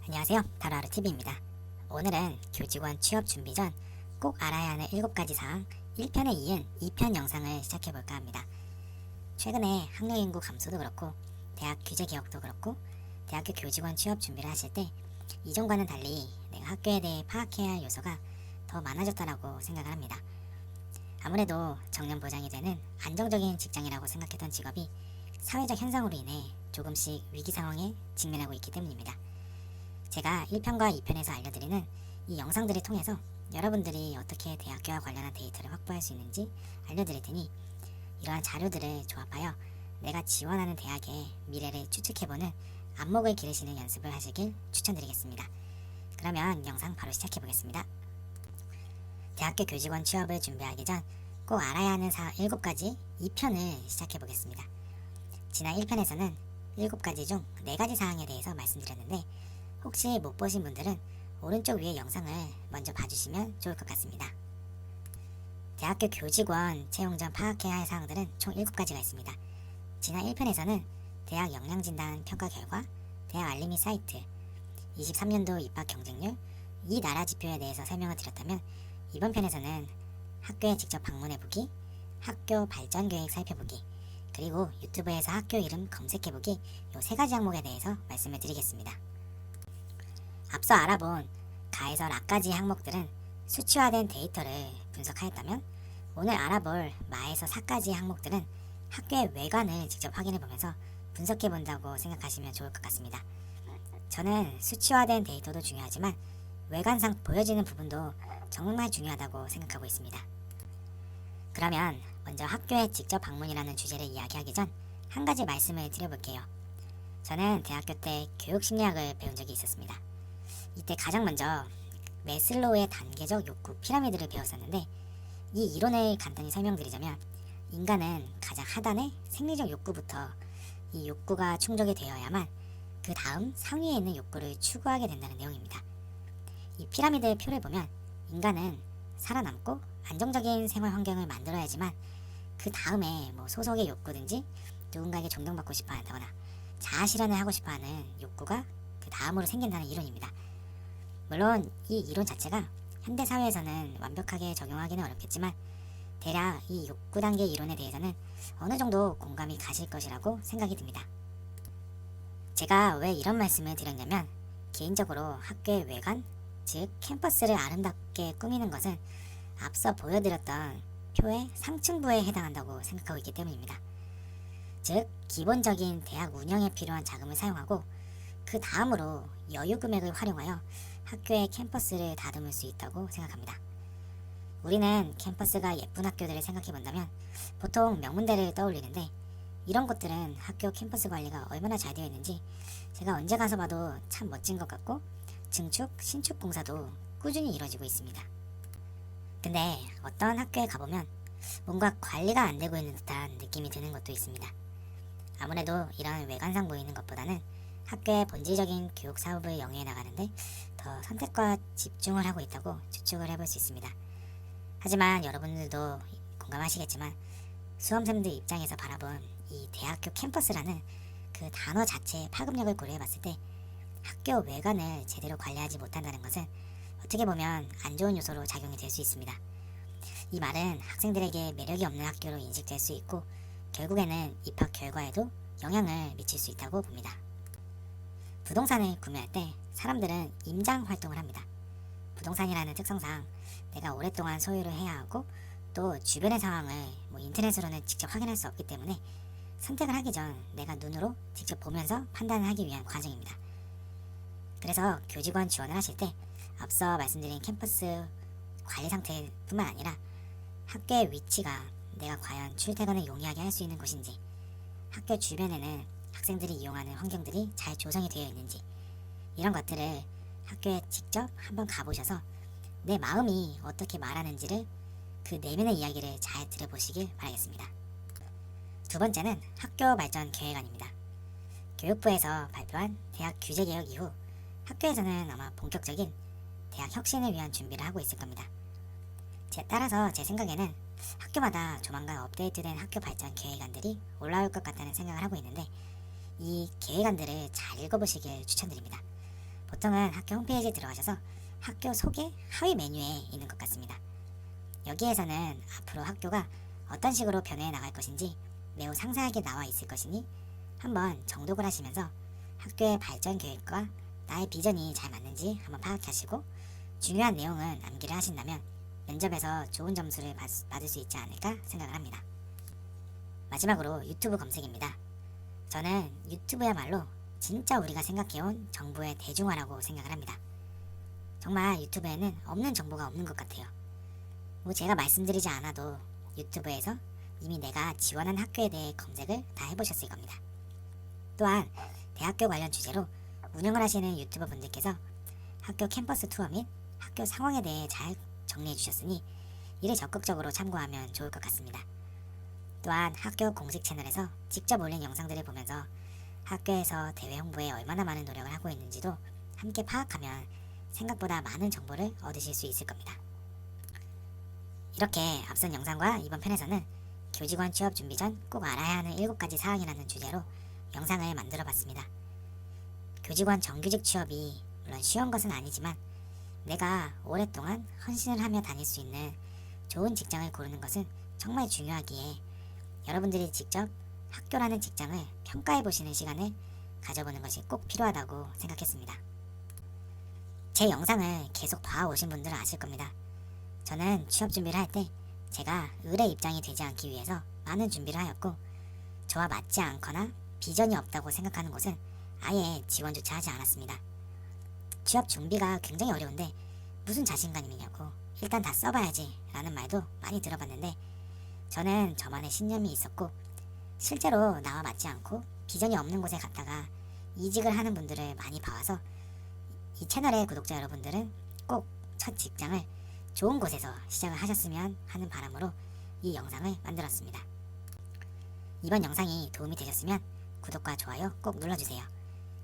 안녕하세요. 하루하루TV입니다. 오늘은 교직원 취업 준비 전 꼭 알아야 하는 7가지 사항 1편에 이은 2편 영상을 시작해볼까 합니다. 최근에 학령 인구 감소도 그렇고 대학 규제 개혁도 그렇고 대학교 교직원 취업 준비를 하실 때 이전과는 달리 내가 학교에 대해 파악해야 할 요소가 더 많아졌다라고 생각을 합니다. 아무래도 정년 보장이 되는 안정적인 직장이라고 생각했던 직업이 사회적 현상으로 인해 조금씩 위기 상황에 직면하고 있기 때문입니다. 제가 1편과 2편에서 알려드리는 이 영상들을 통해서 여러분들이 어떻게 대학교와 관련한 데이터를 확보할 수 있는지 알려드릴 테니 이러한 자료들을 조합하여 내가 지원하는 대학의 미래를 추측해보는 안목을 기르시는 연습을 하시길 추천드리겠습니다. 그러면 영상 바로 시작해보겠습니다. 대학교 교직원 취업을 준비하기 전 꼭 알아야 하는 사항 7가지 2편을 시작해보겠습니다. 지난 1편에서는 7가지 중 4가지 사항에 대해서 말씀드렸는데 혹시 못 보신 분들은 오른쪽 위에 영상을 먼저 봐주시면 좋을 것 같습니다. 대학교 교직원 채용 전 파악해야 할 사항들은 총 7가지가 있습니다. 지난 1편에서는 대학 역량진단 평가 결과, 대학 알림이 사이트, 23년도 입학 경쟁률, 이 나라 지표에 대해서 설명을 드렸다면 이번 편에서는 학교에 직접 방문해보기, 학교 발전 계획 살펴보기, 그리고 유튜브에서 학교 이름 검색해보기 이 3가지 항목에 대해서 말씀을 드리겠습니다. 앞서 알아본 가에서 라까지 항목들은 수치화된 데이터를 분석하였다면 오늘 알아볼 마에서 사까지 항목들은 학교의 외관을 직접 확인해보면서 분석해본다고 생각하시면 좋을 것 같습니다. 저는 수치화된 데이터도 중요하지만 외관상 보여지는 부분도 정말 중요하다고 생각하고 있습니다. 그러면 먼저 학교에 직접 방문이라는 주제를 이야기하기 전 한 가지 말씀을 드려볼게요. 저는 대학교 때 교육심리학을 배운 적이 있었습니다. 이때 가장 먼저 매슬로우의 단계적 욕구 피라미드를 배웠었는데 이 이론을 간단히 설명드리자면 인간은 가장 하단의 생리적 욕구부터 이 욕구가 충족이 되어야만 그 다음 상위에 있는 욕구를 추구하게 된다는 내용입니다. 이 피라미드 표를 보면 인간은 살아남고 안정적인 생활 환경을 만들어야지만 그 다음에 소속의 욕구든지 누군가에게 존경받고 싶어 한다거나 자아 실현을 하고 싶어 하는 욕구가 그 다음으로 생긴다는 이론입니다. 물론 이 이론 자체가 현대사회에서는 완벽하게 적용하기는 어렵겠지만 대략 이 욕구 단계 이론에 대해서는 어느 정도 공감이 가실 것이라고 생각이 듭니다. 제가 왜 이런 말씀을 드렸냐면 개인적으로 학교의 외관, 즉 캠퍼스를 아름답게 꾸미는 것은 앞서 보여드렸던 표의 상층부에 해당한다고 생각하고 있기 때문입니다. 즉 기본적인 대학 운영에 필요한 자금을 사용하고 그 다음으로 여유 금액을 활용하여 학교의 캠퍼스를 다듬을 수 있다고 생각합니다. 우리는 캠퍼스가 예쁜 학교들을 생각해 본다면 보통 명문대를 떠올리는데 이런 곳들은 학교 캠퍼스 관리가 얼마나 잘 되어 있는지 제가 언제 가서 봐도 참 멋진 것 같고 증축, 신축 공사도 꾸준히 이루어지고 있습니다. 근데 어떤 학교에 가보면 뭔가 관리가 안 되고 있는 듯한 느낌이 드는 것도 있습니다. 아무래도 이런 외관상 보이는 것보다는 학교의 본질적인 교육 사업을 영위해 나가는데 더 선택과 집중을 하고 있다고 추측을 해볼 수 있습니다. 하지만 여러분들도 공감하시겠지만 수험생들 입장에서 바라본 이 대학교 캠퍼스라는 그 단어 자체의 파급력을 고려해봤을 때 학교 외관을 제대로 관리하지 못한다는 것은 어떻게 보면 안 좋은 요소로 작용이 될 수 있습니다. 이 말은 학생들에게 매력이 없는 학교로 인식될 수 있고 결국에는 입학 결과에도 영향을 미칠 수 있다고 봅니다. 부동산을 구매할 때 사람들은 임장 활동을 합니다. 부동산이라는 특성상 내가 오랫동안 소유를 해야 하고 또 주변의 상황을 인터넷으로는 직접 확인할 수 없기 때문에 선택을 하기 전 내가 눈으로 직접 보면서 판단을 하기 위한 과정입니다. 그래서 교직원 지원을 하실 때 앞서 말씀드린 캠퍼스 관리 상태뿐만 아니라 학교의 위치가 내가 과연 출퇴근을 용이하게 할 수 있는 곳인지, 학교 주변에는 학생들이 이용하는 환경들이 잘 조성이 되어 있는지 이런 것들을 학교에 직접 한번 가보셔서 내 마음이 어떻게 말하는지를 그 내면의 이야기를 잘 들어보시길 바라겠습니다. 두 번째는 학교 발전 계획안입니다. 교육부에서 발표한 대학 규제 개혁 이후 학교에서는 아마 본격적인 대학 혁신을 위한 준비를 하고 있을 겁니다. 따라서 제 생각에는 학교마다 조만간 업데이트된 학교 발전 계획안들이 올라올 것 같다는 생각을 하고 있는데 이 계획안들을 잘 읽어보시길 추천드립니다. 보통은 학교 홈페이지에 들어가셔서 학교 소개 하위 메뉴에 있는 것 같습니다. 여기에서는 앞으로 학교가 어떤 식으로 변해 나갈 것인지 매우 상세하게 나와 있을 것이니 한번 정독을 하시면서 학교의 발전 계획과 나의 비전이 잘 맞는지 한번 파악하시고 중요한 내용은 암기를 하신다면 면접에서 좋은 점수를 받을 수 있지 않을까 생각을 합니다. 마지막으로 유튜브 검색입니다. 저는 유튜브야말로 진짜 우리가 생각해온 정보의 대중화라고 생각을 합니다. 정말 유튜브에는 없는 정보가 없는 것 같아요. 제가 말씀드리지 않아도 유튜브에서 이미 내가 지원한 학교에 대해 검색을 다 해보셨을 겁니다. 또한 대학교 관련 주제로 운영을 하시는 유튜버 분들께서 학교 캠퍼스 투어 및 학교 상황에 대해 잘 정리해 주셨으니 이를 적극적으로 참고하면 좋을 것 같습니다. 또한 학교 공식 채널에서 직접 올린 영상들을 보면서 학교에서 대외 홍보에 얼마나 많은 노력을 하고 있는지도 함께 파악하면 생각보다 많은 정보를 얻으실 수 있을 겁니다. 이렇게 앞선 영상과 이번 편에서는 교직원 취업 준비 전 꼭 알아야 하는 7가지 사항이라는 주제로 영상을 만들어 봤습니다. 교직원 정규직 취업이 물론 쉬운 것은 아니지만 내가 오랫동안 헌신을 하며 다닐 수 있는 좋은 직장을 고르는 것은 정말 중요하기에 여러분들이 직접 학교라는 직장을 평가해 보시는 시간을 가져보는 것이 꼭 필요하다고 생각했습니다. 제 영상을 계속 봐오신 분들은 아실 겁니다. 저는 취업 준비를 할 때 제가 을의 입장이 되지 않기 위해서 많은 준비를 하였고 저와 맞지 않거나 비전이 없다고 생각하는 곳은 아예 지원조차 하지 않았습니다. 취업 준비가 굉장히 어려운데 무슨 자신감이냐고 일단 다 써봐야지 라는 말도 많이 들어봤는데 저는 저만의 신념이 있었고 실제로 나와 맞지 않고 비전이 없는 곳에 갔다가 이직을 하는 분들을 많이 봐와서 이 채널의 구독자 여러분들은 꼭 첫 직장을 좋은 곳에서 시작을 하셨으면 하는 바람으로 이 영상을 만들었습니다. 이번 영상이 도움이 되셨으면 구독과 좋아요 꼭 눌러주세요.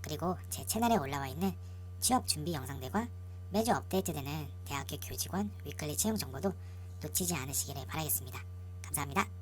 그리고 제 채널에 올라와 있는 취업 준비 영상들과 매주 업데이트되는 대학교 교직원 위클리 채용 정보도 놓치지 않으시기를 바라겠습니다. 감사합니다.